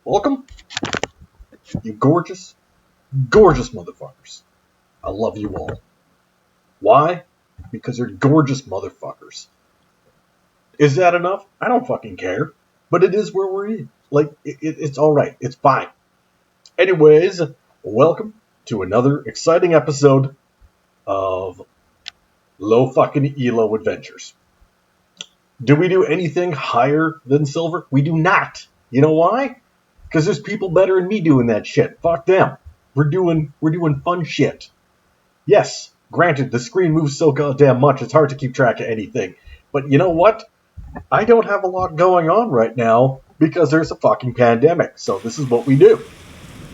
Welcome, you gorgeous, gorgeous motherfuckers. I love you all. Why? Because you're gorgeous motherfuckers. Is that enough? I don't fucking care. But it is where we're in. It's alright. It's fine. Anyways, welcome to another exciting episode of Low Fucking Elo Adventures. Do we do anything higher than silver? We do not. You know why? Because there's people better than me doing that shit. Fuck them. We're doing fun shit. Yes, granted, the screen moves so goddamn much, it's hard to keep track of anything. But you know what? I don't have a lot going on right now because there's a fucking pandemic. So this is what we do.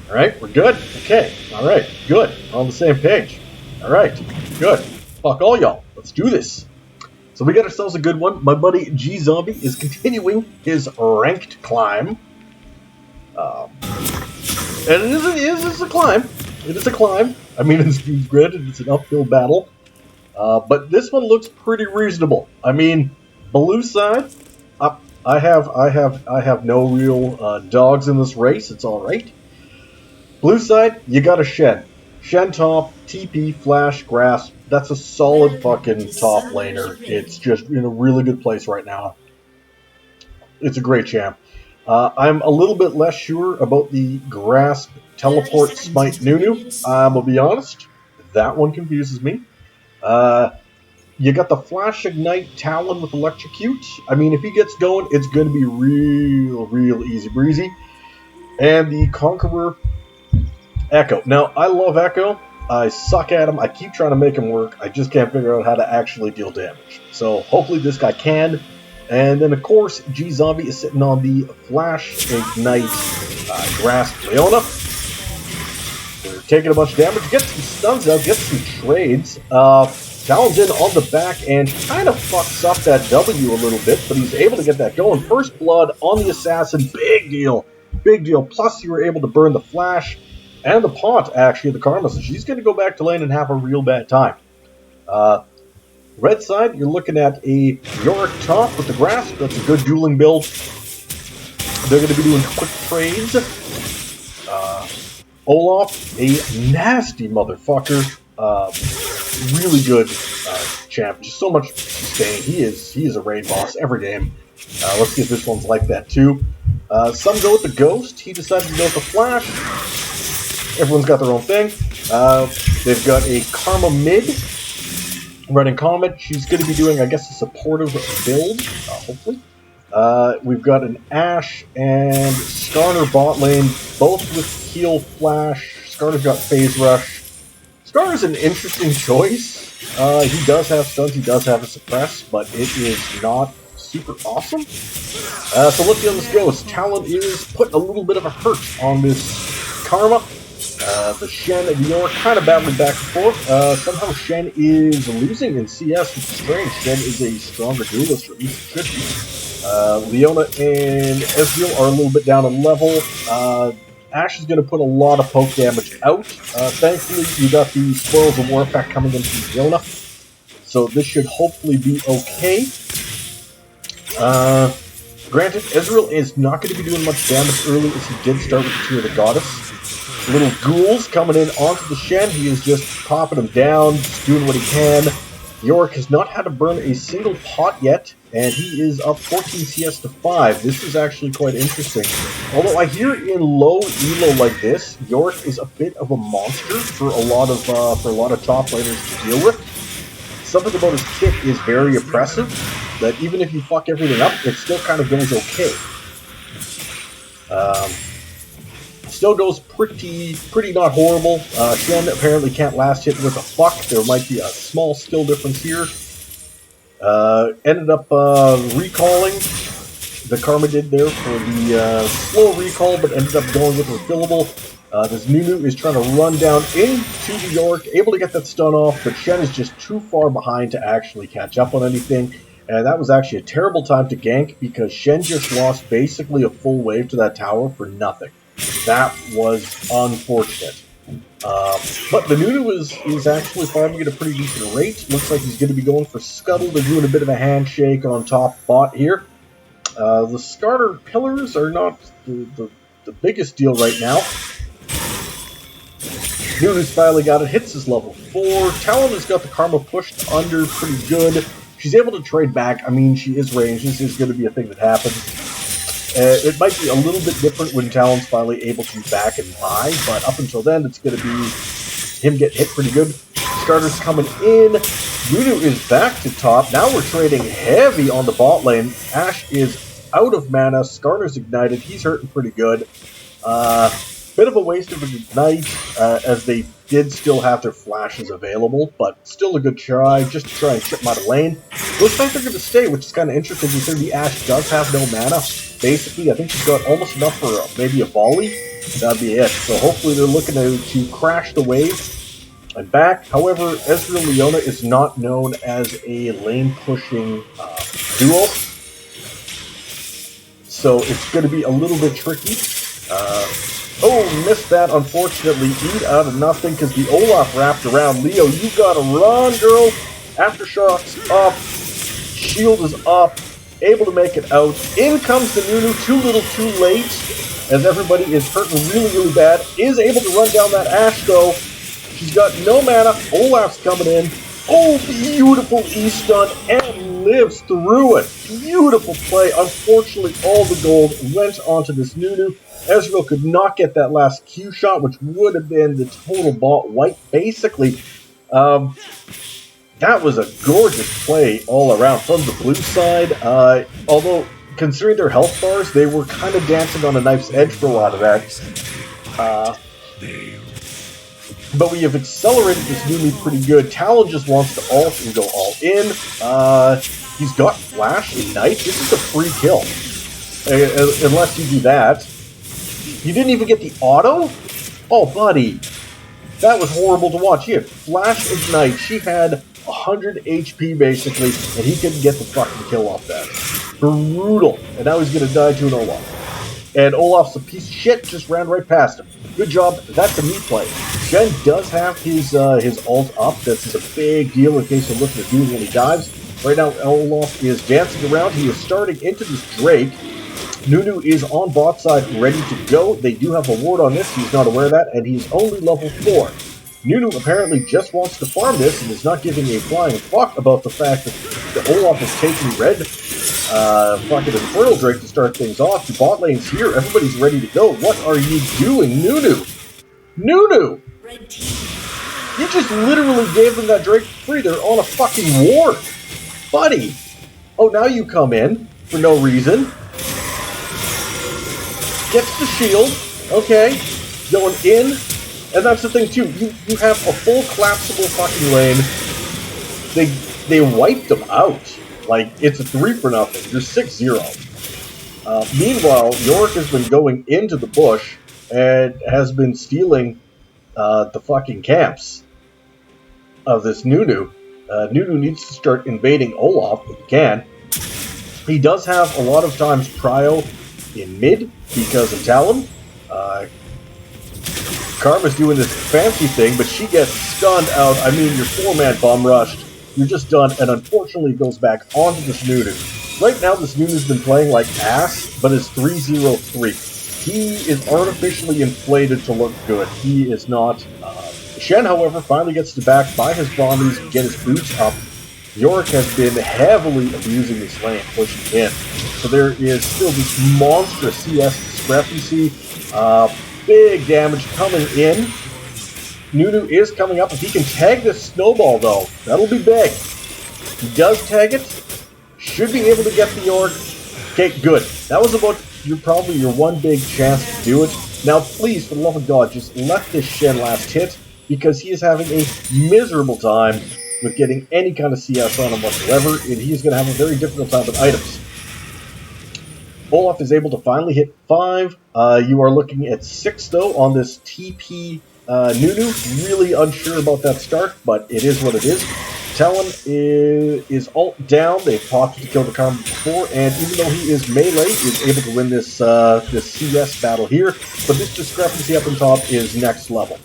Alright, we're good? Okay, alright, good. We're on the same page. Alright, good. Fuck all y'all. Let's do this. So we got ourselves a good one. My buddy G Zombie is continuing his ranked climb. And it is a climb. It is a climb. I mean, it's granted, it's an uphill battle. But this one looks pretty reasonable. I mean, blue side, I have no real dogs in this race. It's all right. Blue side, you got a Shen. Shen top, TP, flash, grass. That's a solid fucking top laner. It's just in a really good place right now. It's a great champ. I'm a little bit less sure about the Grasp Teleport Smite Nunu. I'm gonna be honest, that one confuses me. You got the Flash Ignite Talon with Electrocute. I mean, if he gets going, it's gonna be real easy breezy. And the Conqueror Echo. Now, I love Echo. I suck at him. I keep trying to make him work. I just can't figure out how to actually deal damage. So hopefully this guy can. And then, of course, G Zombie is sitting on the Flash Ignite Grasp Leona. We're taking a bunch of damage. Get some stuns out. Get some trades. Talon's in on the back and kind of fucks up that W a little bit, but he's able to get that going. First blood on the Assassin. Big deal. Big deal. Plus, you were able to burn the Flash and the Pont, actually, the Karma. So she's going to go back to lane and have a real bad time. Red side, you're looking at a Yorick top with the Grasp. That's a good dueling build. They're going to be doing quick trades. Olaf, a nasty motherfucker. Really good champ. Just so much sustain. He is a raid boss every game. Let's see if this one's like that too. Some go with the Ghost. He decided to go with the Flash. Everyone's got their own thing. They've got a Karma mid. Running Comet, she's going to be doing, I guess, a supportive build, hopefully. We've got an Ashe and Skarner bot lane, both with heal flash. Skarner's got phase rush. Skarner's an interesting choice. He does have stuns, he does have a suppress, but it is not super awesome. So let's see how this goes. Talon is putting a little bit of a hurt on this Karma. The Shen and York kind of battling back and forth. Somehow Shen is losing in CS, which is strange. Shen is a stronger duelist, or at least should be. Leona and Ezreal are a little bit down in level. Ashe is going to put a lot of poke damage out. Thankfully, you got the Spoils of War effect coming in from Leona, so this should hopefully be okay. Granted, Ezreal is not going to be doing much damage early, as he did start with the Tear of the Goddess. Little ghouls coming in onto the Shen. He is just popping them down, just doing what he can. Yorick has not had to burn a single pot yet, and he is up 14 CS to 5. This is actually quite interesting. Although I hear in low elo like this, Yorick is a bit of a monster for a lot of top laners to deal with. Something about his kit is very oppressive, that even if you fuck everything up, it still kind of goes okay. Still goes pretty not horrible. Shen apparently can't last hit with a fuck. There might be a small skill difference here. Ended up recalling. The Karma did there for the slow recall, but ended up going with refillable. This Nunu is trying to run down into the York, able to get that stun off, but Shen is just too far behind to actually catch up on anything. And that was actually a terrible time to gank, because Shen just lost basically a full wave to that tower for nothing. That was unfortunate. But the Nunu is actually farming at a pretty decent rate. Looks like he's going to be going for Scuttle. They're doing a bit of a handshake on top bot here. The Skarner pillars are not the the biggest deal right now. Nunu's finally got it, hits his level 4. Talon has got the Karma pushed under pretty good. She's able to trade back. I mean, she is ranged. This is going to be a thing that happens. It might be a little bit different when Talon's finally able to back and buy, but up until then, it's going to be him get hit pretty good. Skarner's coming in. Nunu is back to top. Now we're trading heavy on the bot lane. Ashe is out of mana. Skarner's ignited. He's hurting pretty good. Bit of a waste of an ignite, as they did still have their flashes available, but still a good try, just to try and chip them out of lane. Looks like they're going to stay, which is kind of interesting because the Ashe does have no mana. Basically, I think she's got almost enough for maybe a volley. That'd be it. So hopefully they're looking to crash the wave and back. However, Ezreal Leona is not known as a lane-pushing duo, so it's going to be a little bit tricky. Oh, missed that, unfortunately. Eat out of nothing because the Olaf wrapped around. Leo, you gotta run, girl. Aftershock's up. Shield is up. Able to make it out. In comes the Nunu, too little, too late. As everybody is hurting really, really bad. Is able to run down that Ashe, though. She's got no mana. Olaf's coming in. Oh, beautiful E-stun, and lives through it. Beautiful play. Unfortunately, all the gold went onto this Nunu. Ezreal could not get that last Q shot, which would have been the total bot wipe, basically. That was a gorgeous play all around from the blue side. Although, considering their health bars, they were kind of dancing on a knife's edge for a lot of that. But we have accelerated this Nunu pretty good. Talon just wants to ult and go all in. He's got Flash, Ignite. This is a free kill. Unless you do that. You didn't even get the auto? Oh, buddy. That was horrible to watch. He had Flash, Ignite. She had 100 HP, basically, and he couldn't get the fucking kill off that. Brutal. And now he's going to die to an Olaf. And Olaf's a piece of shit, just ran right past him. Good job. That's a me play. Shen does have his ult up. That's a big deal in case you're looking to do it when he dives. Right now, Olaf is dancing around. He is starting into this Drake. Nunu is on bot side, ready to go. They do have a ward on this. He's not aware of that, and he's only level 4. Nunu apparently just wants to farm this and is not giving a flying fuck about the fact that the Olaf is taking red. Fucking Infernal Drake to start things off. The bot lane's here. Everybody's ready to go. What are you doing, Nunu? Nunu! You just literally gave them that Drake for free. They're on a fucking ward. Buddy! Oh, now you come in for no reason. Gets the shield. Okay. Going in. And that's the thing, too. You have a full collapsible fucking lane. They wiped them out. Like, it's a 3-0. You're 6-0. Meanwhile, Yorick has been going into the bush and has been stealing the fucking camps of this Nunu. Nunu needs to start invading Olaf if he can. He does have a lot of times prio in mid because of Talon. Karma's doing this fancy thing, but she gets stunned out. I mean, you're 4-man bomb rushed. You're just done, and unfortunately goes back onto this Nunu. Right now, this Nunu's been playing like ass, but is 3-0-3. He is artificially inflated to look good. He is not. Shen, however, finally gets to back, buy his bombies, get his boots up. Yorick has been heavily abusing this lane, pushing in. So there is still this monstrous CS discrepancy. Big damage coming in. Nunu is coming up. If he can tag this snowball, though, that'll be big. He does tag it. Should be able to get the Yorick. Okay, good. That was about probably your one big chance to do it. Now, please, for the love of God, just let this Shen last hit, because he is having a miserable time with getting any kind of CS on him whatsoever, and he's going to have a very difficult time with items. Olaf is able to finally hit 5. You are looking at 6, though, on this TP Nunu. Really unsure about that start, but it is what it is. Talon is ult down. They popped to kill the Karma before, and even though he is melee, is able to win this this CS battle here. But this discrepancy up on top is next level.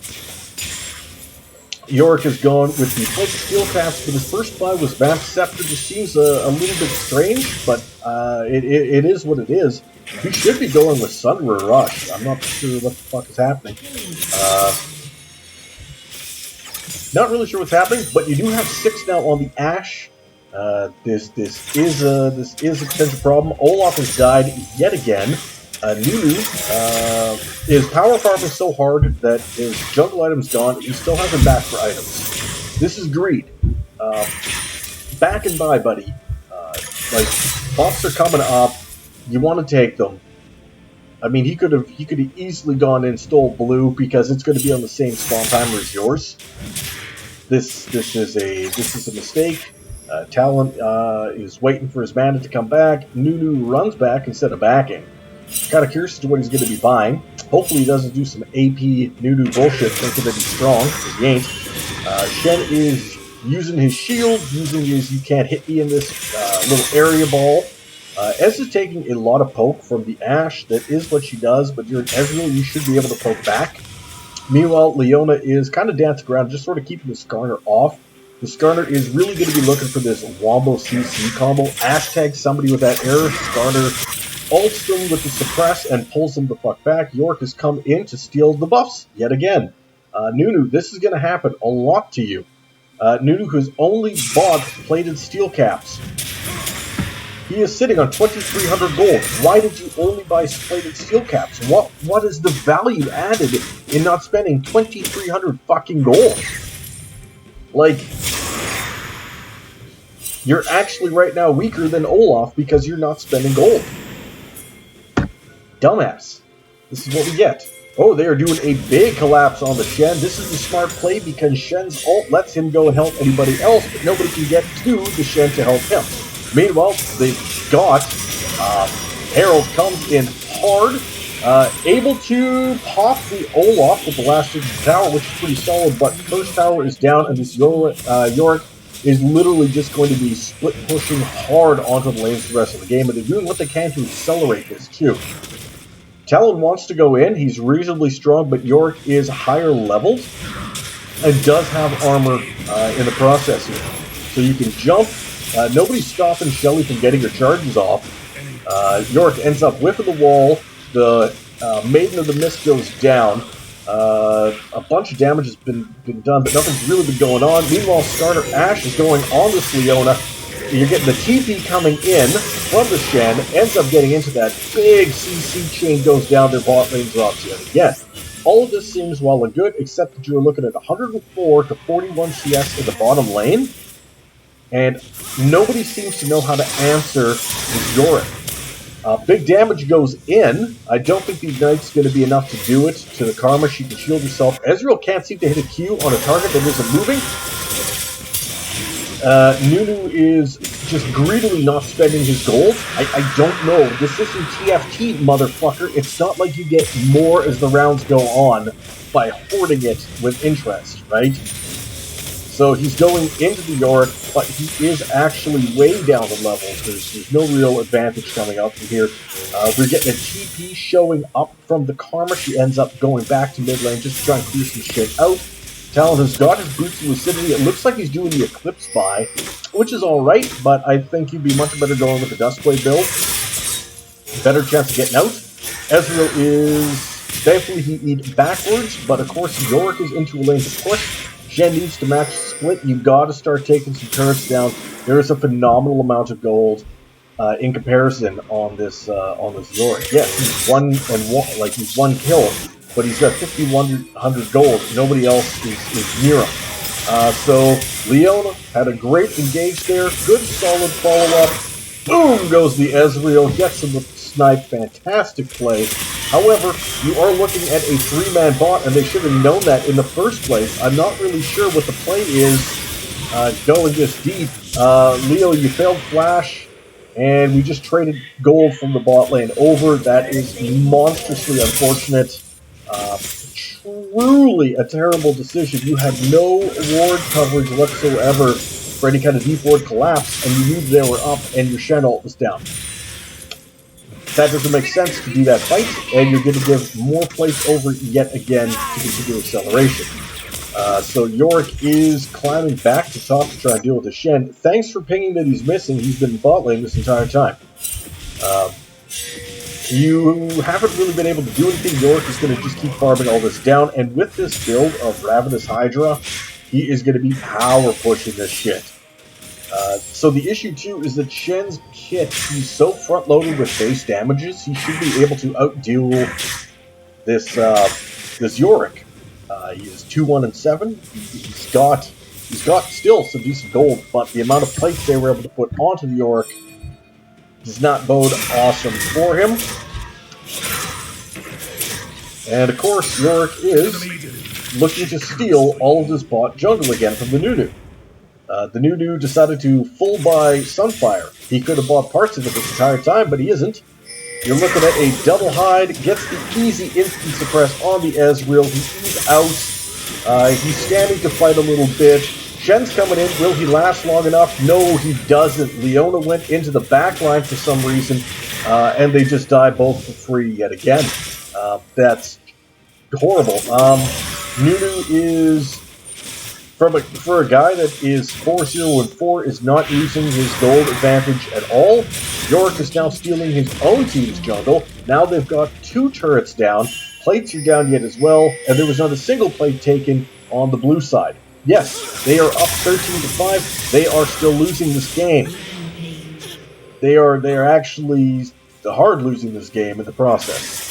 Yorick has gone with the Flake Steel Caps, but his first buy was Vamp Scepter. Just seems a little bit strange, but it is what it is. He should be going with Sunderer Rush. I'm not sure what the fuck is happening. Not really sure what's happening, but you do have 6 now on the Ash. This is a potential problem. Olaf has died yet again. Nunu, his power farm is so hard that his jungle item's gone. He still has them back for items. This is greed. Back and buy, buddy. Like, buffs are coming up. You want to take them. I mean, he could have easily gone and stole blue because it's going to be on the same spawn timer as yours. This is a mistake. Talon is waiting for his mana to come back. Nunu runs back instead of backing. Kind of curious as to what he's going to be buying. Hopefully he doesn't do some AP Nunu bullshit thinking that he's strong, because he ain't. Shen is using his shield, using his you can't hit me in this little area ball. Ez is taking a lot of poke from the Ashe. That is what she does, but you're an Ezreal, you should be able to poke back. Meanwhile, Leona is kind of dancing around, just sort of keeping the Skarner off. The Skarner is really going to be looking for this Wombo CC combo. Ashe tags somebody with that error. Skarner ults them with the suppress and pulls them the fuck back. Yorick has come in to steal the buffs yet again. Nunu, this is going to happen a lot to you. Nunu has only bought plated steel caps. He is sitting on 2,300 gold. Why did you only buy plated steel caps? What is the value added in not spending 2,300 fucking gold? Like, you're actually right now weaker than Olaf because you're not spending gold. Dumbass. This is what we get. Oh, they are doing a big collapse on the Shen. This is the smart play because Shen's ult lets him go and help anybody else, but nobody can get to the Shen to help him. Meanwhile, they've got Herald comes in hard, able to pop the Olaf with the last of the tower, which is pretty solid, but first tower is down, and this Yorick is literally just going to be split pushing hard onto the lanes for the rest of the game, and they're doing what they can to accelerate this too. Talon wants to go in. He's reasonably strong, but Yorick is higher leveled and does have armor in the process here. So you can jump. Nobody's stopping Shelly from getting her charges off. Yorick ends up whiffing the wall. The Maiden of the Mist goes down. A bunch of damage has been done, but nothing's really been going on. Meanwhile, Skarner Ashe is going on this Leona. You're getting the TP coming in from the Shen, ends up getting into that big CC chain, goes down, their bot lane drops yet again. All of this seems well and good, except that you're looking at 104 to 41 CS in the bottom lane, and nobody seems to know how to answer this Yorick. Big damage goes in. I don't think the Ignite's going to be enough to do it to the Karma. She can shield herself. Ezreal can't seem to hit a Q on a target that isn't moving. Nunu is just greedily not spending his gold. I don't know. This isn't TFT, motherfucker. It's not like you get more as the rounds go on by hoarding it with interest, right? So he's going into the Yorick, but he is actually way down the levels. There's no real advantage coming out from here. We're getting a TP showing up from the Karma. She ends up going back to mid lane just to try and clear some shit out. Talon has got his boots of lucidity. It looks like he's doing the Eclipse buy, which is alright, but I think he'd be much better going with the Duskblade build. Better chance of getting out. Ezreal is... Thankfully he eats backwards, but of course Yorick is into a lane to push. Shen needs to match split. You've got to start taking some turrets down. There is a phenomenal amount of gold in comparison on this Yorick. Yes, he's he's one kill, but he's got 5,100 gold. Nobody else is near him. So Leona had a great engage there. Good solid follow up. Boom goes the Ezreal. Gets him with the snipe. Fantastic play. However, you are looking at a 3-man bot, and they should have known that in the first place. I'm not really sure what the play is going this deep. Leo, you failed Flash, and we just traded gold from the bot lane over. That is monstrously unfortunate. Truly a terrible decision. You had no ward coverage whatsoever for any kind of deep ward collapse, and you knew they were up, and your Shen ult was down. That doesn't make sense to do that fight, and you're going to give more place over yet again to continue acceleration. So Yorick is climbing back to top to try and deal with the Shen. Thanks for pinging that he's missing. He's been bot lane this entire time. You haven't really been able to do anything. Yorick is going to just keep farming all this down. And with this build of Ravenous Hydra, he is going to be power pushing this shit. So the issue too is that Shen's kit, he's so front loaded with base damages, he should be able to outduel this Yorick. He is 2-1-7. He's got still some decent gold, but the amount of plates they were able to put onto the Yorick does not bode awesome for him. And of course, Yorick is looking to steal all of this bot jungle again from the Nunu. The Nunu decided to full buy Sunfire. He could have bought parts of it this entire time, but he isn't. You're looking at a double hide, gets the easy instant suppress on the Ezreal. He's out. He's standing to fight a little bit. Shen's coming in. Will he last long enough? No, he doesn't. Leona went into the back line for some reason, and they just die both for free yet again. That's horrible. Nunu is... For a guy that is 4-0-4, is not using his gold advantage at all. Yorick is now stealing his own team's jungle. Now they've got 2 turrets down. Plates are down yet as well, and there was not a single plate taken on the blue side. Yes, they are up 13-5. They are still losing this game. They are actually hard losing this game in the process.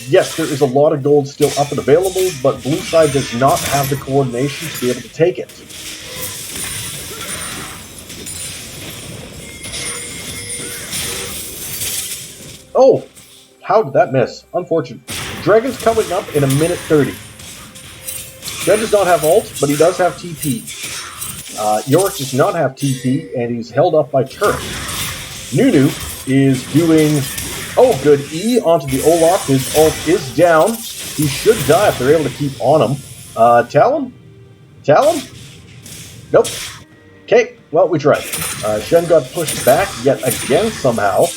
Yes, there is a lot of gold still up and available, but blue side does not have the coordination to be able to take it. Oh, how did that miss? Unfortunate. Dragon's coming up in 1:30. Shen does not have ult, but he does have TP. Yorick does not have TP, and he's held up by turret. Nunu is doing... Oh, good. E onto the Olaf. His ult is down. He should die if they're able to keep on him. Talon? Talon? Nope. Okay, well, we tried. Shen got pushed back yet again somehow.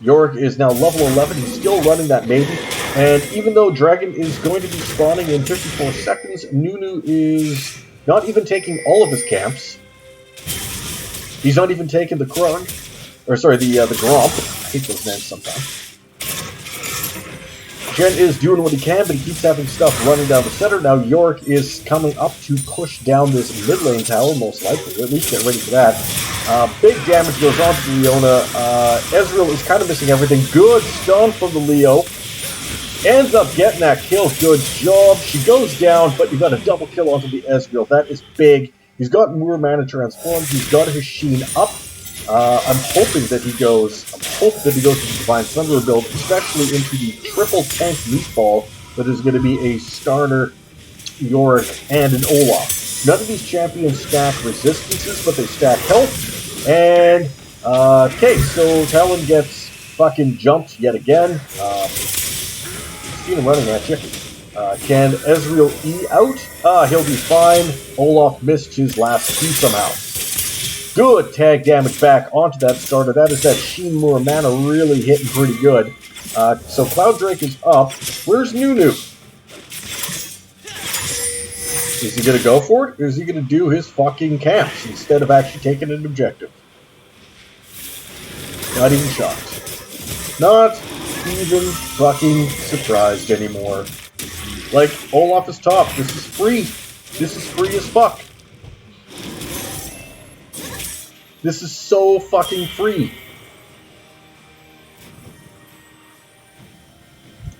Yorick is now level 11. He's still running that Maiden. And even though Dragon is going to be spawning in 54 seconds, Nunu is not even taking all of his camps. He's not even taking the Krog. Or sorry, the Gromp. I hate those names sometimes. Shen is doing what he can, but he keeps having stuff running down the center. Now Yorick is coming up to push down this mid lane tower, most likely. Or at least get ready for that. Big damage goes on to Leona. Ezreal is kind of missing everything. Good stun from the Leo. Ends up getting that kill. Good job. She goes down, but you got a double kill onto the Ezreal. That is big. He's got Moor Mana transformed. He's got his Sheen up. I'm hoping that he goes to the Divine Thunder build, especially into the triple tank meatball that is going to be a Skarner, Yorick, and an Olaf. None of these champions stack resistances, but they stack health. And, okay, so Talon gets fucking jumped yet again. See him running at you. Can Ezreal E out? He'll be fine. Olaf missed his last Q somehow. Good tag damage back onto that starter. That is that Sheen Moor Mana really hitting pretty good. So Cloud Drake is up. Where's Nunu? Is he going to go for it? Or is he going to do his fucking camps instead of actually taking an objective? Not even shocked. Not even fucking surprised anymore. Like, Olaf is top. This is free. This is free as fuck. This is so fucking free.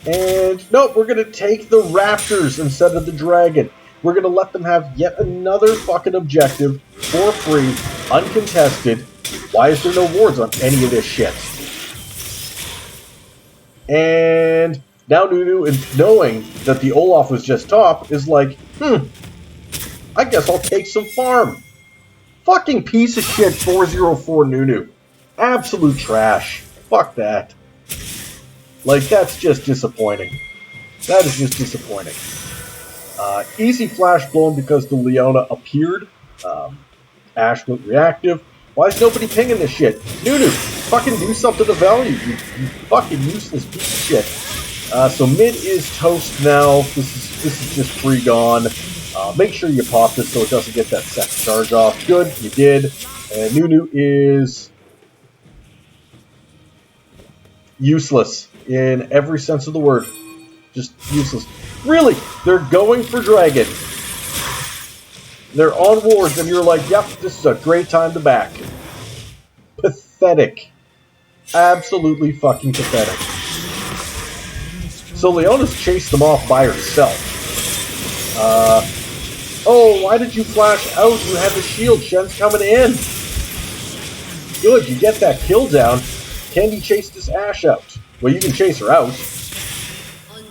And, nope, we're going to take the Raptors instead of the Dragon. We're going to let them have yet another fucking objective for free, uncontested. Why is there no wards on any of this shit? And now Nunu, knowing that the Olaf was just top, is like, I guess I'll take some farm. Fucking piece of shit 404 Nunu. Absolute trash. Fuck that. Like, that's just disappointing. That is just disappointing. Easy flash blown because the Leona appeared. Ashe went reactive. Why is nobody pinging this shit? Nunu, fucking do something of value, you fucking useless piece of shit. So mid is toast now. This is just free gone. Make sure you pop this so it doesn't get that second charge off. Good, you did. And Nunu is useless in every sense of the word. Just useless. Really, they're going for Dragon. They're on wards, and you're like, yep, this is a great time to back. Pathetic. Absolutely fucking pathetic. So Leona's chased them off by herself. Oh, why did you flash out? You had the shield. Shen's coming in. Good, you get that kill down. Can you chase this Ashe out? Well, you can chase her out.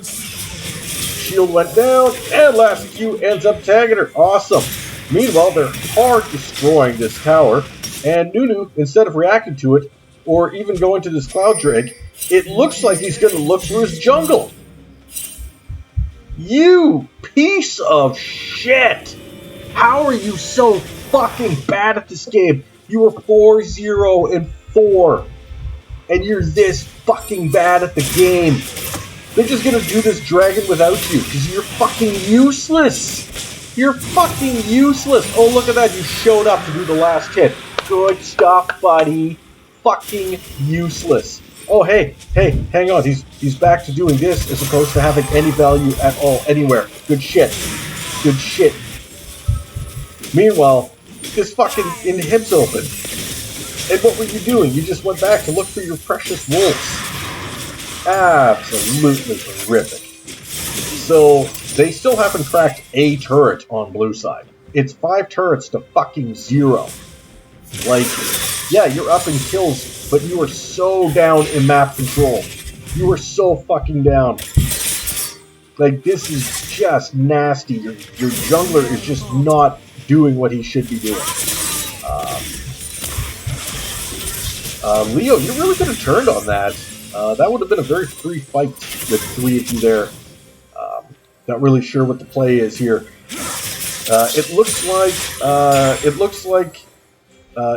Shield went down, and last Q ends up tagging her. Awesome. Meanwhile, they're hard destroying this tower, and Nunu, instead of reacting to it, or even going to this Cloud Drag, it looks like he's going to look through his jungle. You piece of shit! How are you so fucking bad at this game? You were 4-0-4, and you're this fucking bad at the game. They're just gonna do this dragon without you, because you're fucking useless! You're fucking useless! Oh, look at that, you showed up to do the last hit. Good stuff, buddy. Fucking useless. Oh, hey, hang on. He's back to doing this as opposed to having any value at all anywhere. Good shit. Good shit. Meanwhile, this fucking inhib's open. And what were you doing? You just went back to look for your precious wolves. Absolutely horrific. So, they still haven't cracked a turret on blue side. It's 5 turrets to fucking 0. Like, yeah, you're up in kills, but you are so down in map control. You are so fucking down. Like, this is just nasty. Your jungler is just not doing what he should be doing. Leo, you really could have turned on that. That would have been a very free fight with 3 of you there. Not really sure what the play is here. It looks like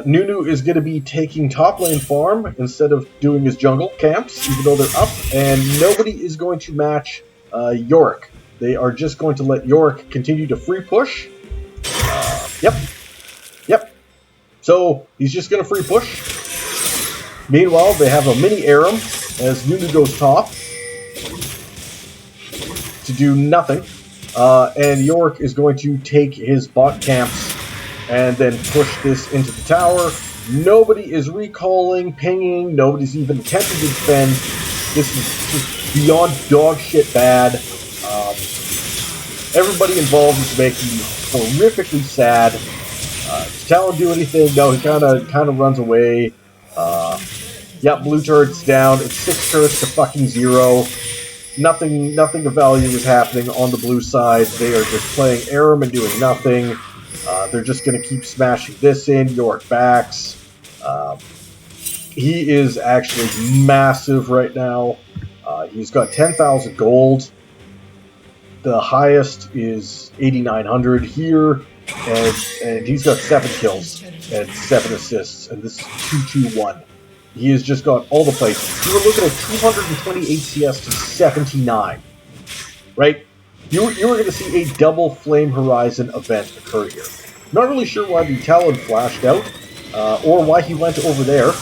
Nunu is going to be taking top lane farm instead of doing his jungle camps, even though they're up, and nobody is going to match Yorick. They are just going to let Yorick continue to free push. Yep. So, he's just going to free push. Meanwhile, they have a mini Aram as Nunu goes top to do nothing. And Yorick is going to take his bot camps and then push this into the tower. Nobody is recalling, pinging, nobody's even attempting to defend. This is just beyond dog shit bad. Everybody involved is making me horrifically sad. Does Talon do anything? No, he kind of runs away. Yep, blue turret's down. It's 6 turrets to fucking 0. Nothing of value is happening on the blue side. They are just playing Aram and doing nothing. They're just going to keep smashing this in. Yorick backs. He is actually massive right now. He's got 10,000 gold. The highest is 8,900 here. And he's got 7 kills and 7 assists. And this is 2-2-1. He has just got all the places. You were looking at 220 HCS to 79. Right? You were going to see a double Flame Horizon event occur here. Not really sure why the Talon flashed out, or why he went over there.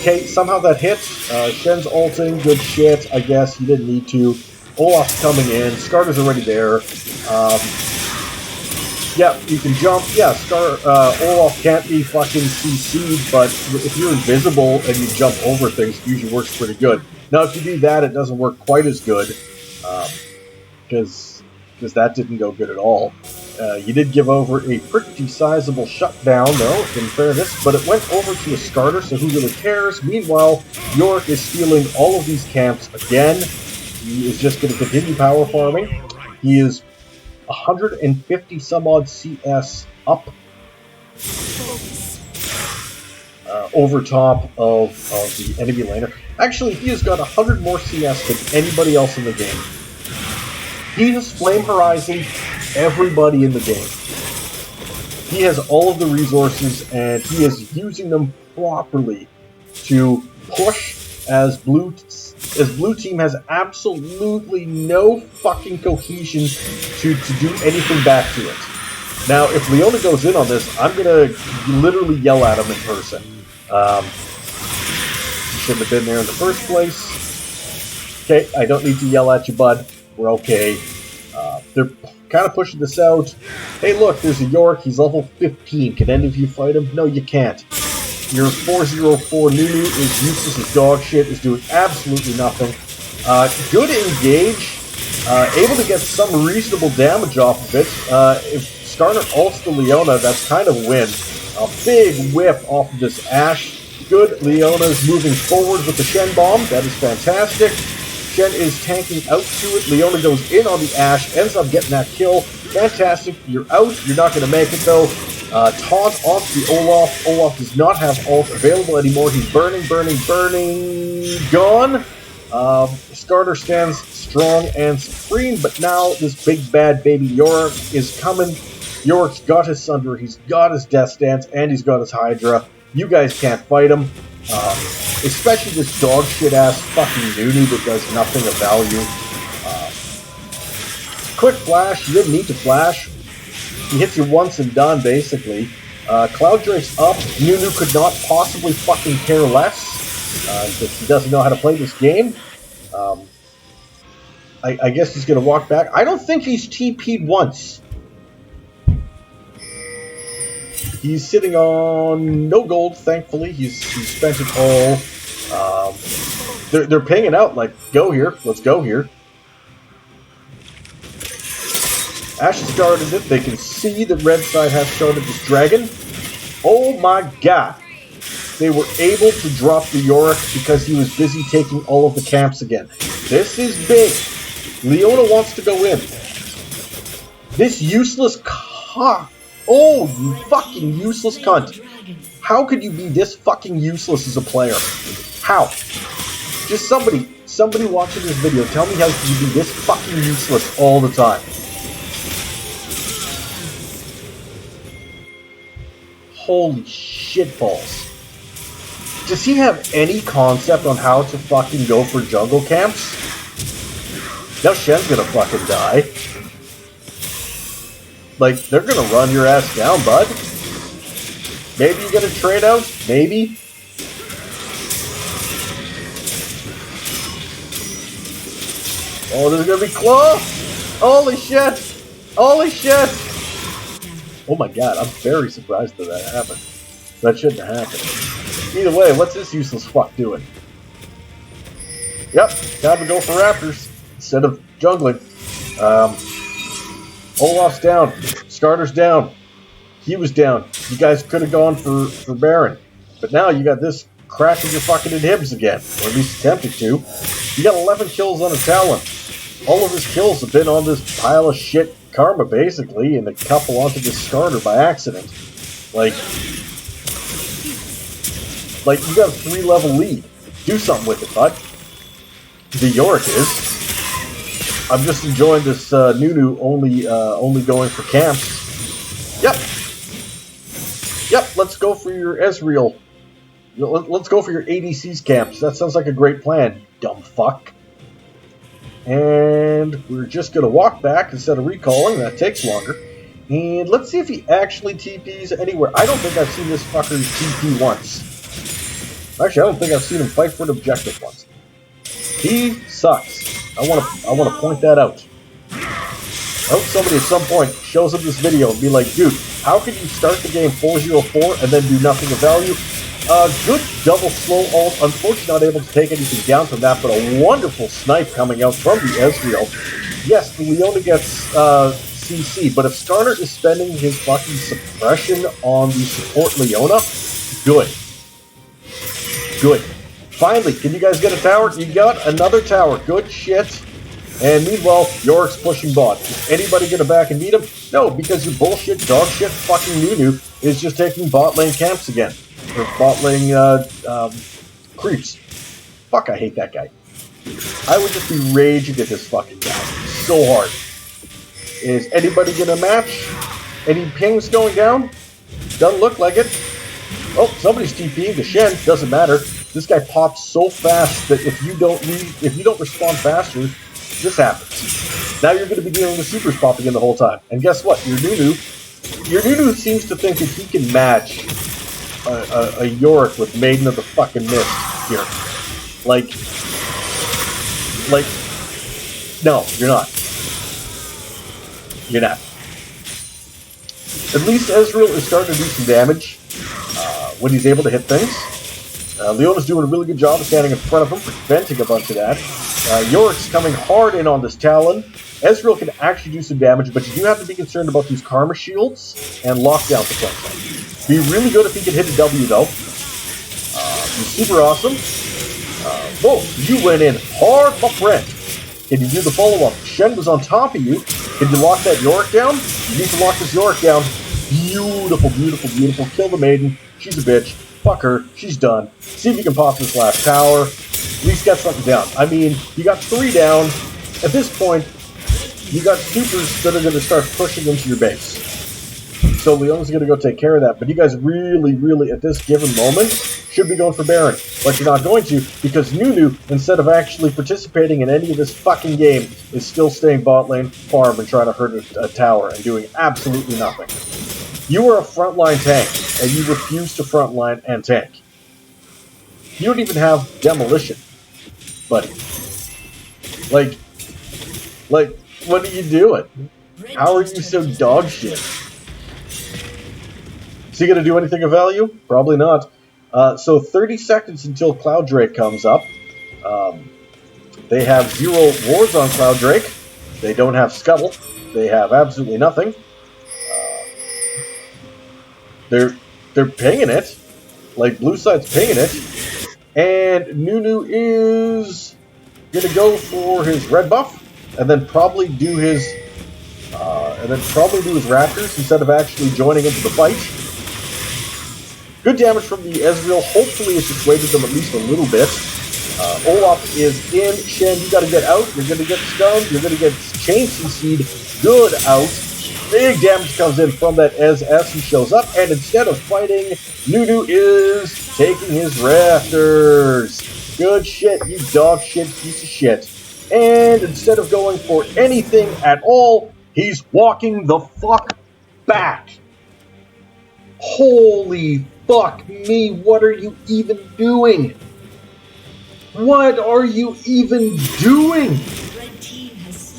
Okay, somehow that hit. Shen's ulting, good shit, I guess. He didn't need to. Olaf's coming in. Skarner's already there. Yeah, you can jump. Yeah, Olaf can't be fucking CC'd, but if you're invisible and you jump over things, it usually works pretty good. Now, if you do that, it doesn't work quite as good, because that didn't go good at all. You did give over a pretty sizable shutdown, though, in fairness, but it went over to a Skarner, so who really cares? Meanwhile, Yorick is stealing all of these camps again. He is just going to continue power farming. He is 150 some odd CS up over top of the enemy laner. Actually, he has got 100 more CS than anybody else in the game. He has Flame Horizon everybody in the game. He has all of the resources, and he is using them properly to push as blue as blue team has absolutely no fucking cohesion to do anything back to it. Now, if Leona goes in on this, I'm gonna literally yell at him in person. Shouldn't have been there in the first place. Okay, I don't need to yell at you, bud. We're okay. They're kind of pushing this out. Hey, look, there's a Yorick. He's level 15. Can any of you fight him? No, you can't. Your 404 Nunu is useless as dog shit, is doing absolutely nothing. Good engage. Able to get some reasonable damage off of it. If Skarner ults the Leona, that's kind of a win. A big whip off of this Ashe. Good. Leona's moving forward with the Shen Bomb. That is fantastic. Shen is tanking out to it. Leona goes in on the Ashe, ends up getting that kill. Fantastic. You're out. You're not going to make it, though. Taunt off the Olaf. Olaf does not have ult available anymore. He's burning. Gone. Skarner stands strong and supreme, but now this big bad baby Yorick is coming. Yorick's got his Sunder, he's got his Death Stance, and he's got his Hydra. You guys can't fight him. Especially this dog shit ass fucking Nunu that does nothing of value. Quick flash, you didn't need to flash. He hits you once and done, basically. Cloud Drake's up. Nunu could not possibly fucking care less. Because he doesn't know how to play this game. I guess he's going to walk back. I don't think he's TP'd once. He's sitting on no gold, thankfully. He's spent it all. They're pinging out like, go here, let's go here. Ashe started it. They can see that red side has started this dragon. Oh my god. They were able to drop the Yorick because he was busy taking all of the camps again. This is big. Leona wants to go in. This useless cock. Oh, you fucking useless cunt. How could you be this fucking useless as a player? How? Just somebody watching this video, tell me how you be this fucking useless all the time. Holy shitballs. Does he have any concept on how to fucking go for jungle camps? Now Shen's gonna fucking die. Like, they're gonna run your ass down, bud. Maybe you get a trade out? Maybe? Oh, there's gonna be close! Holy shit! Holy shit! Oh my god, I'm very surprised that that happened. That shouldn't have happened. Either way, what's this useless fuck doing? Yep, time to go for Raptors instead of jungling. Olaf's down. Skarner's down. He was down. You guys could have gone for Baron. But now you got this cracking your fucking inhibs again. Or at least attempting to. You got 11 kills on a Talon. All of his kills have been on this pile of shit Karma, basically, and a couple onto this Skarner by accident. Like, you got a 3-level lead. Do something with it, bud. The Yorick is. I'm just enjoying this Nunu only going for camps. Yep, let's go for your Ezreal. Let's go for your ADC's camps. That sounds like a great plan, dumb fuck. And we're just going to walk back instead of recalling. That takes longer. And let's see if he actually TPs anywhere. I don't think I've seen this fucker TP once. Actually, I don't think I've seen him fight for an objective once. He sucks. I want to point that out. I hope somebody at some point shows up this video and be like, dude, how can you start the game 404 and then do nothing of value? Good double slow ult. Unfortunately, not able to take anything down from that, but a wonderful snipe coming out from the Ezreal. Yes, the Leona gets CC, but if Skarner is spending his fucking suppression on the support Leona, good. Good. Finally, can you guys get a tower? You got another tower. Good shit. And meanwhile, Yorick's pushing bot. Is anybody going to back and meet him? No, because your bullshit, dog shit, fucking Nunu is just taking bot lane camps again. Or bot lane creeps. Fuck, I hate that guy. I would just be raging at this fucking guy. So hard. Is anybody going to match? Any pings going down? Doesn't look like it. Oh, somebody's TPing the Shen. Doesn't matter. This guy pops so fast that if you don't respond faster, this happens. Now you're going to be dealing with supers popping in the whole time. And guess what? Your Nunu seems to think that he can match a Yorick with Maiden of the fucking Mist here. Like, no, you're not. You're not. At least Ezreal is starting to do some damage when he's able to hit things. Leona's doing a really good job of standing in front of him, preventing a bunch of that. Yorick's coming hard in on this Talon. Ezreal can actually do some damage, but you do have to be concerned about these Karma Shields and Lockdown potential. Be really good if he can hit a W, though. He's super awesome. Whoa, you went in hard, my friend. Can you do the follow-up? Shen was on top of you. Can you lock that Yorick down? You need to lock this Yorick down. Beautiful, beautiful, beautiful. Kill the Maiden. She's a bitch. Fuck her. She's done. See if you can pop this last tower. At least get something down. I mean, you got 3 down. At this point, you got supers that are going to start pushing into your base. So Leona's going to go take care of that. But you guys really, really, at this given moment, should be going for Baron. But you're not going to, because Nunu, instead of actually participating in any of this fucking game, is still staying bot lane, farm, and trying to hurt a tower and doing absolutely nothing. You are a frontline tank, and you refuse to frontline and tank. You don't even have demolition, buddy. Like, what are you doing? How are you so dog shit? Is he going to do anything of value? Probably not. So 30 seconds until Cloud Drake comes up. They have 0 wards on Cloud Drake. They don't have Scuttle. They have absolutely nothing. They're pinging it. Like, blue side's pinging it. And Nunu is going to go for his red buff. And then probably do his... Raptors instead of actually joining into the fight. Good damage from the Ezreal. Hopefully it dissuaded them at least a little bit. Olaf is in. Shen, you got to get out. You're going to get stunned. You're going to get chain CC'd. Good out. Big damage comes in from that SS who shows up. And instead of fighting, Nunu is taking his Raptors. Good shit, you dog shit piece of shit. And instead of going for anything at all, he's walking the fuck back. Holy fuck me, what are you even doing? What are you even doing?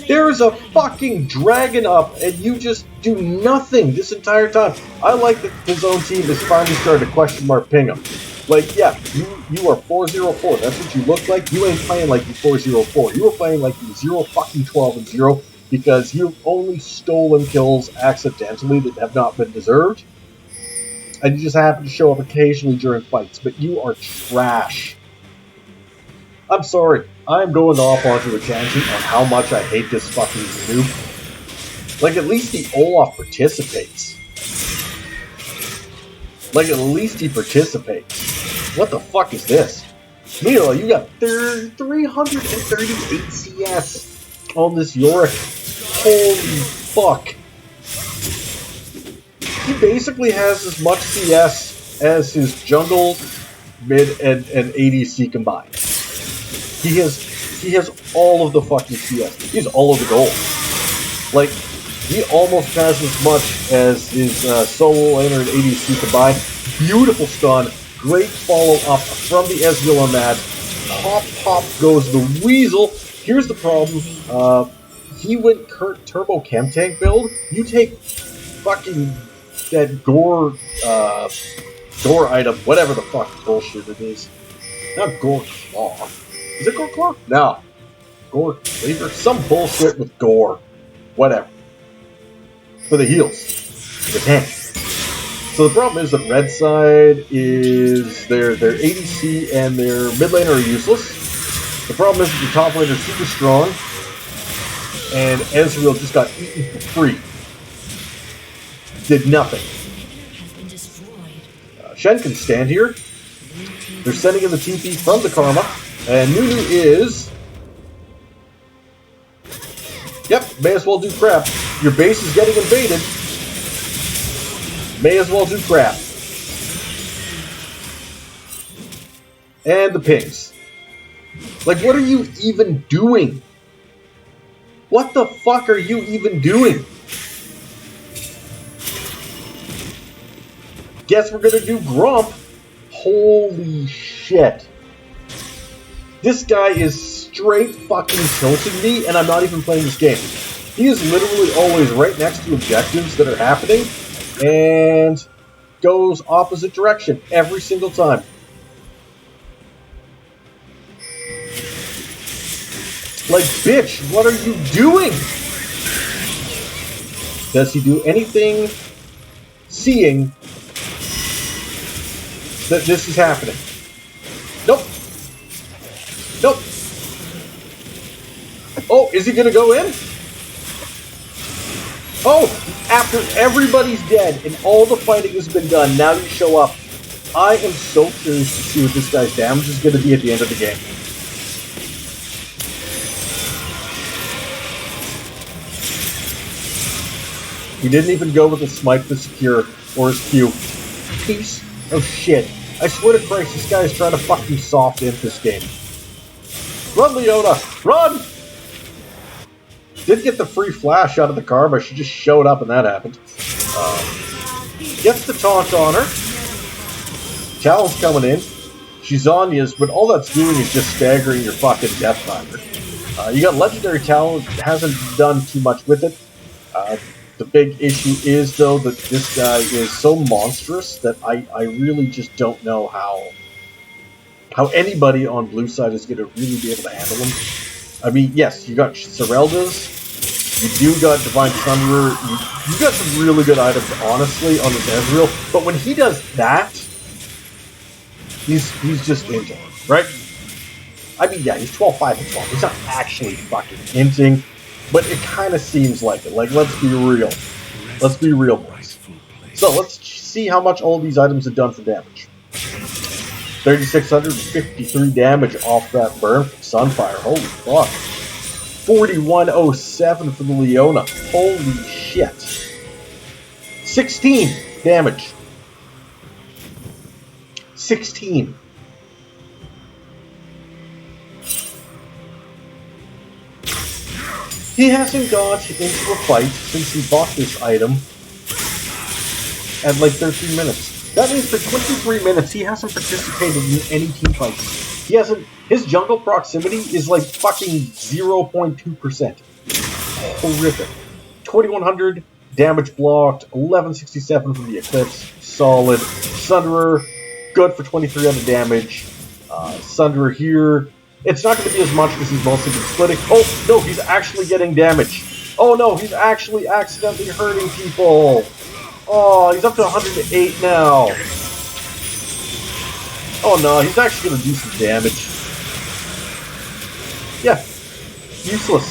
There's a fucking dragon up and you just do nothing this entire time. I like that his own team has finally started to question mark ping him. Like, yeah, you are 4-0-4. That's what you look like. You ain't playing like you 4-0-4. You were playing like you 0-12-0 because you've only stolen kills accidentally that have not been deserved. And you just happen to show up occasionally during fights. But you are trash. I'm sorry. I'm going off onto a tangent on how much I hate this fucking noob. Like, at least the Olaf participates. Like, at least he participates. What the fuck is this? Meanwhile, you got 338 CS on this Yorick. Holy fuck. He basically has as much CS as his jungle, mid, and ADC combined. He has all of the fucking CS. He's all of the gold. Like, he almost has as much as his solo laner and ADC combined. Beautiful stun. Great follow-up from the Ezreal on that. Pop goes the Weasel. Here's the problem. He went Turbo Chem Tank build. You take fucking that Gore item, whatever the fuck bullshit it is. Not Gore Claw. Is it Gore Claw? No. Gore Cleaver? Some bullshit with Gore. Whatever. For the heals. The tank. So the problem is that red side is their ADC and their mid laner are useless. The problem is that the top laner is super strong. And Ezreal just got eaten for free. Did nothing. Shen can stand here. They're sending in the TP from the Karma. And Nunu is... Yep, may as well do crap. Your base is getting invaded. May as well do crap. And the pings. Like, what are you even doing? What the fuck are you even doing? Guess we're gonna do Grump. Holy shit. This guy is straight fucking tilting me, and I'm not even playing this game. He is literally always right next to objectives that are happening, and goes opposite direction every single time. Like, bitch, what are you doing? Does he do anything seeing that this is happening? Nope. Nope. Oh, is he gonna go in? Oh, after everybody's dead and all the fighting has been done, now you show up. I am so curious to see what this guy's damage is gonna be at the end of the game. He didn't even go with a smite to secure or his Q. Piece of shit. I swear to Christ, this guy is trying to fucking soft in this game. Run, Leona! Run! Did get the free flash out of the car, but she just showed up and that happened. Gets the taunt on her. Talon's coming in. She's Anya's, but all that's doing is just staggering your fucking death timer. You got Legendary Talon, hasn't done too much with it. The big issue is, though, that this guy is so monstrous that I really just don't know how anybody on blue side is going to really be able to handle him. I mean, yes, you got Serelda's, you do got Divine Thunderer, you got some really good items, honestly, on this Ezreal, but when he does that, he's just inting, right? I mean, yeah, he's 12-5 and 12. He's not actually fucking inting, but it kind of seems like it. Like, let's be real. Let's be real, boys. So, let's see how much all of these items have done for damage. 3,653 damage off that burn from Sunfire. Holy fuck. 4,107 for the Leona. Holy shit. 16 damage. 16. He hasn't got into a fight since he bought this item at like 13 minutes. That means for 23 minutes he hasn't participated in any team fights. He hasn't. His jungle proximity is like fucking 0.2%. Horrific. 2,100 damage blocked, 1167 from the Eclipse, solid. Sunderer, good for 2,300 damage. Sunderer here. It's not going to be as much because he's mostly been splitting. Oh, no, he's actually getting damage. Oh, no, he's actually accidentally hurting people. Oh, he's up to 108 now. Oh, no, he's actually going to do some damage. Yeah. Useless.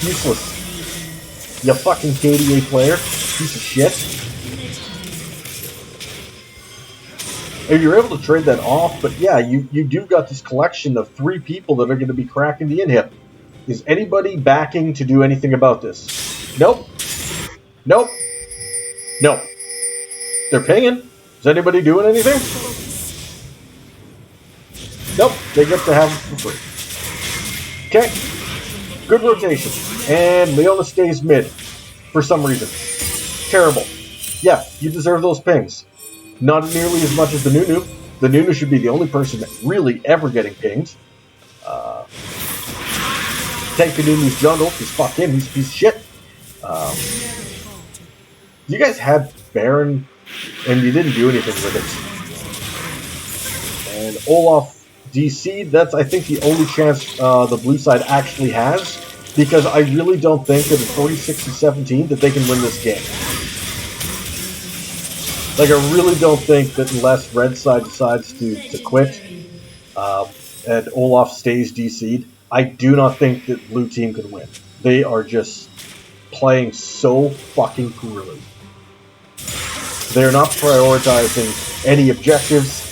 Useless. You fucking KDA player. Piece of shit. And you're able to trade that off, but yeah, you do got this collection of 3 people that are going to be cracking the inhib. Is anybody backing to do anything about this? Nope. Nope. Nope. They're pinging. Is anybody doing anything? Nope. They get to have it for free. Okay. Good rotation. And Leona stays mid. For some reason. Terrible. Yeah, you deserve those pings. Not nearly as much as the Nunu. The Nunu should be the only person really ever getting pinged. Take the Nunu's jungle, because fuck him, he's a piece of shit. You guys had Baron, and you didn't do anything with it. And Olaf DC, that's, I think, the only chance the blue side actually has, because I really don't think that at 46-17 that they can win this game. Like, I really don't think that unless red side decides to quit and Olaf stays DC'd, I do not think that blue team can win. They are just playing so fucking poorly. They're not prioritizing any objectives.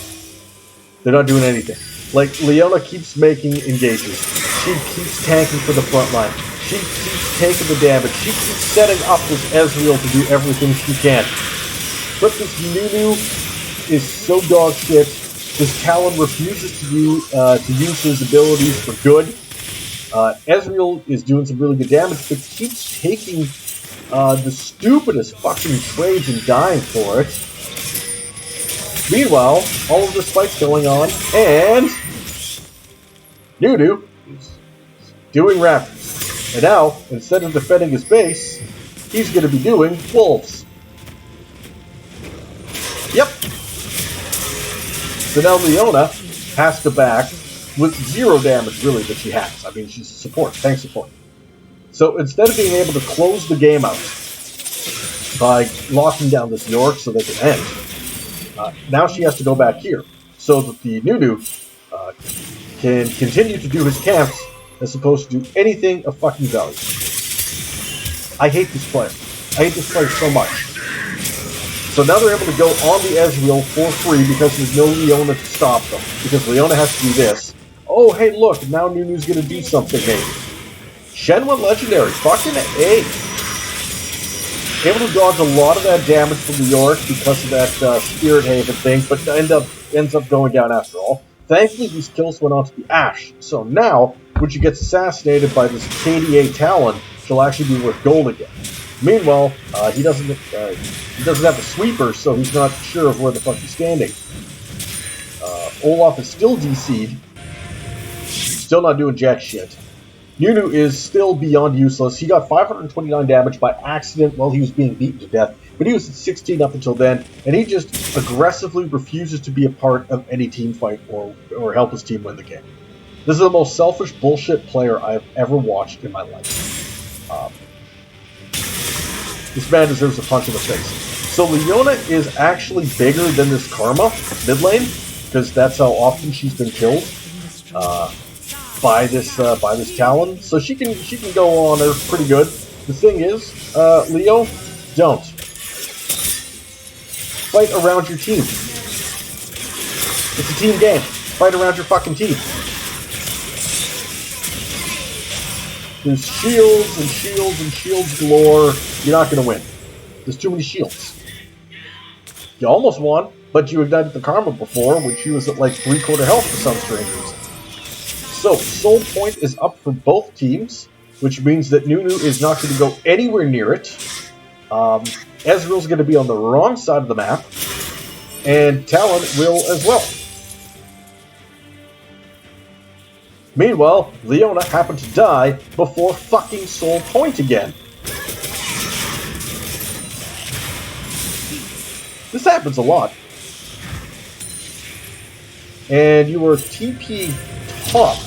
They're not doing anything. Like, Leona keeps making engages. She keeps tanking for the front line. She keeps taking the damage. She keeps setting up this Ezreal to do everything she can. But this Nunu is so dog shit His Talon refuses to use his abilities for good. Ezreal is doing some really good damage, but keeps taking the stupidest fucking trades and dying for it. Meanwhile, all of this fight's going on, and Nunu is doing Raptors. And now, instead of defending his base, he's going to be doing Wolves. Yep. So now Leona has to back with 0 damage, really, that she has. I mean, she's support, tank support. So instead of being able to close the game out by locking down this York so they can end, now she has to go back here so that the Nunu can continue to do his camps as opposed to do anything of fucking value. I hate this player. I hate this player so much. So now they're able to go on the Ezreal for free because there's no Leona to stop them. Because Leona has to do this. Oh, hey, look, now Nunu's going to do something, maybe. Shen went legendary. Fucking A. Able to dodge a lot of that damage from the York because of that Spirit Haven thing, but ends up going down after all. Thankfully, these kills went on to the Ashe. So now, when she gets assassinated by this KDA Talon, she'll actually be worth gold again. Meanwhile, he doesn't have the sweeper, so he's not sure of where the fuck he's standing. Olaf is still DC'd. Still not doing jack shit. Nunu is still beyond useless. He got 529 damage by accident while he was being beaten to death, but he was at 16 up until then, and he just aggressively refuses to be a part of any team fight or help his team win the game. This is the most selfish bullshit player I've ever watched in my life. This man deserves a punch in the face. So Leona is actually bigger than this Karma mid lane, because that's how often she's been killed by this Talon. So she can go on her pretty good. The thing is, Leo, don't fight around your team. It's a team game. Fight around your fucking team. There's shields and shields and shields galore. You're not going to win. There's too many shields. You almost won, but you ignited the Karma before, when she was at like 3/4 health for some strange reason. So, Soul Point is up for both teams, which means that Nunu is not going to go anywhere near it. Ezreal's going to be on the wrong side of the map, and Talon will as well. Meanwhile, Leona happened to die before fucking Soul Point again. This happens a lot. And you were TP top.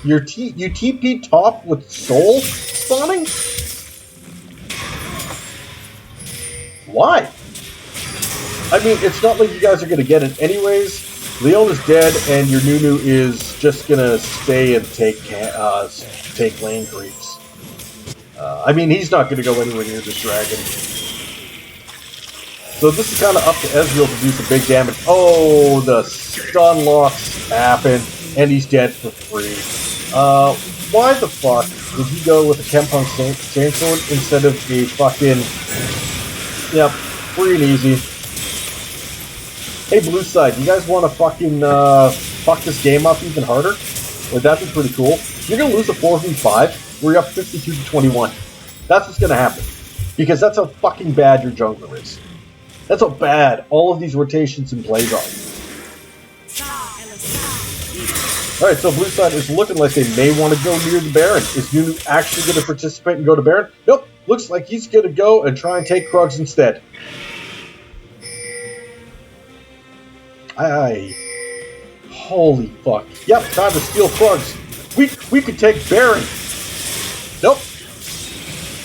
You TP top with Soul spawning? Why? I mean, it's not like you guys are going to get it anyways. Leona's dead, and your Nunu is just going to stay and take lane creeps. I mean, he's not going to go anywhere near this dragon. So this is kind of up to Ezreal to do some big damage. Oh, the stun locks happen, and he's dead for free. Why the fuck did he go with a Kempunk Chainsword instead of a fucking... Yep, free and easy. Hey, blue side, you guys want to fucking fuck this game up even harder? Would that be pretty cool? You're going to lose a 4v5. We're up 52-21. That's what's going to happen. Because that's how fucking bad your jungler is. That's how bad all of these rotations and plays are. Alright, so blue side is looking like they may want to go near the Baron. Is Nunu actually going to participate and go to Baron? Nope. Looks like he's going to go and try and take Krugs instead. Holy fuck. Yep, time to steal Krugs. We could take Baron. Nope.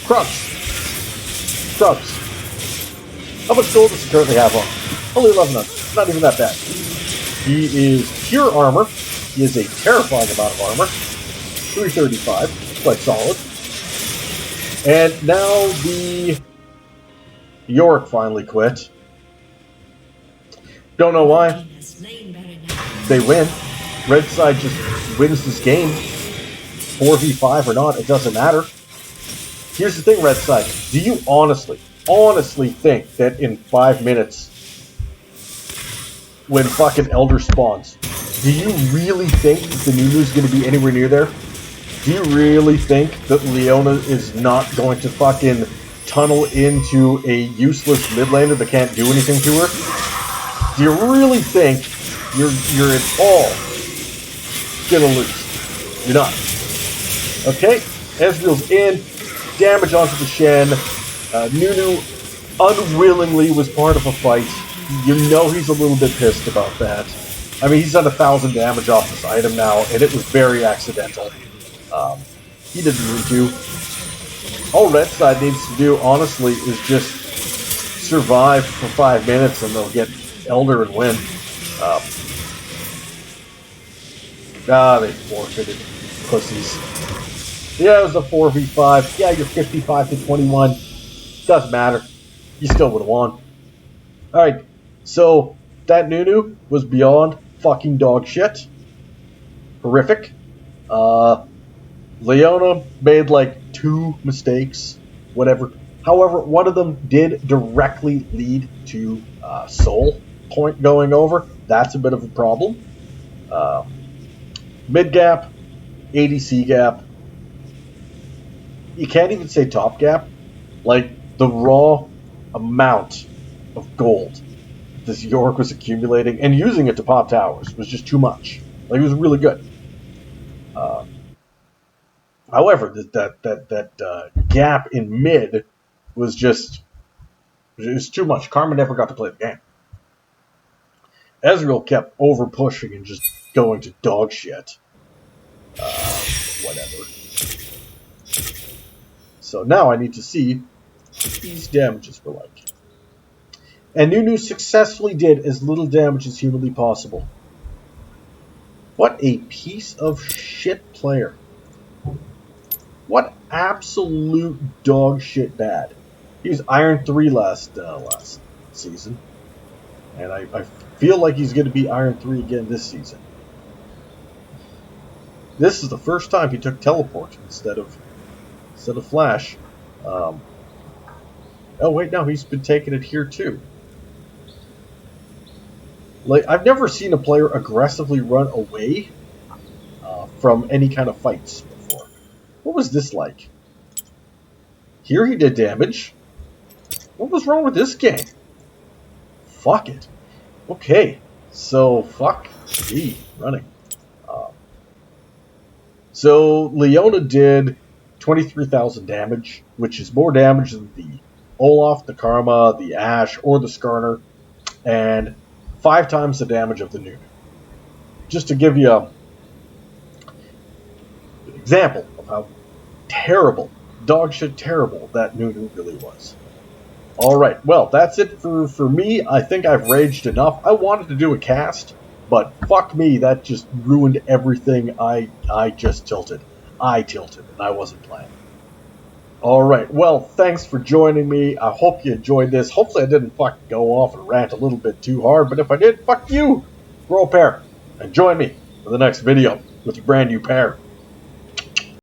Krugs. How much gold does he currently have on? Only 1100. Not even that bad. He is pure armor. He is a terrifying amount of armor. 335. Quite solid. And now the York finally quit. Don't know why. They win. Red side just wins this game. 4v5 or not, it doesn't matter. Here's the thing, red side. Do you honestly honestly think that in 5 minutes, when fucking Elder spawns, do you really think that the Nunu's going to be anywhere near there? Do you really think that Leona is not going to fucking tunnel into a useless mid laner that can't do anything to her? Do you really think you're at all gonna lose? You're not. Okay, Ezreal's in. Damage onto the Shen. Nunu unwillingly was part of a fight. You know he's a little bit pissed about that. I mean, he's done 1,000 damage off this item now, and it was very accidental. He didn't mean to. All Red Side needs to do, honestly, is just survive for 5 minutes, and they'll get Elder and win. They forfeited. Pussies. Yeah, it was a 4v5. Yeah, you're 55 to 21. Doesn't matter. You still would have won. Alright, so that Nunu was beyond fucking dog shit. Horrific. Leona made like 2 mistakes, whatever. However, one of them did directly lead to soul point going over. That's a bit of a problem. Mid gap, ADC gap. You can't even say top gap. Like, the raw amount of gold this York was accumulating and using it to pop towers was just too much. Like, it was really good. However, that gap in mid was just, it was too much. Karma never got to play the game. Ezreal kept over pushing and just going to dog shit. Whatever. So now I need to see what these damages were like. And Nunu successfully did as little damage as humanly possible. What a piece of shit player. What absolute dog shit bad. He was Iron 3 last season. And I feel like he's going to be Iron 3 again this season. This is the first time he took teleport instead of flash. Oh wait, no, he's been taking it here too. Like, I've never seen a player aggressively run away from any kind of fights before. What was this like? Here he did damage. What was wrong with this game? Fuck it. Okay, so fuck me running. So Leona did 23,000 damage, which is more damage than the Olaf, the Karma, the Ashe, or the Skarner, and 5 times the damage of the Nunu. Just to give you an example of how terrible, dogshit terrible that Nunu really was. Alright, well, that's it for me. I think I've raged enough. I wanted to do a cast, but fuck me, that just ruined everything. I just tilted. I tilted, and I wasn't playing. Alright, well, thanks for joining me. I hope you enjoyed this. Hopefully I didn't fucking go off and rant a little bit too hard, but if I did, fuck you! Grow a pair, and join me for the next video with a brand new pair.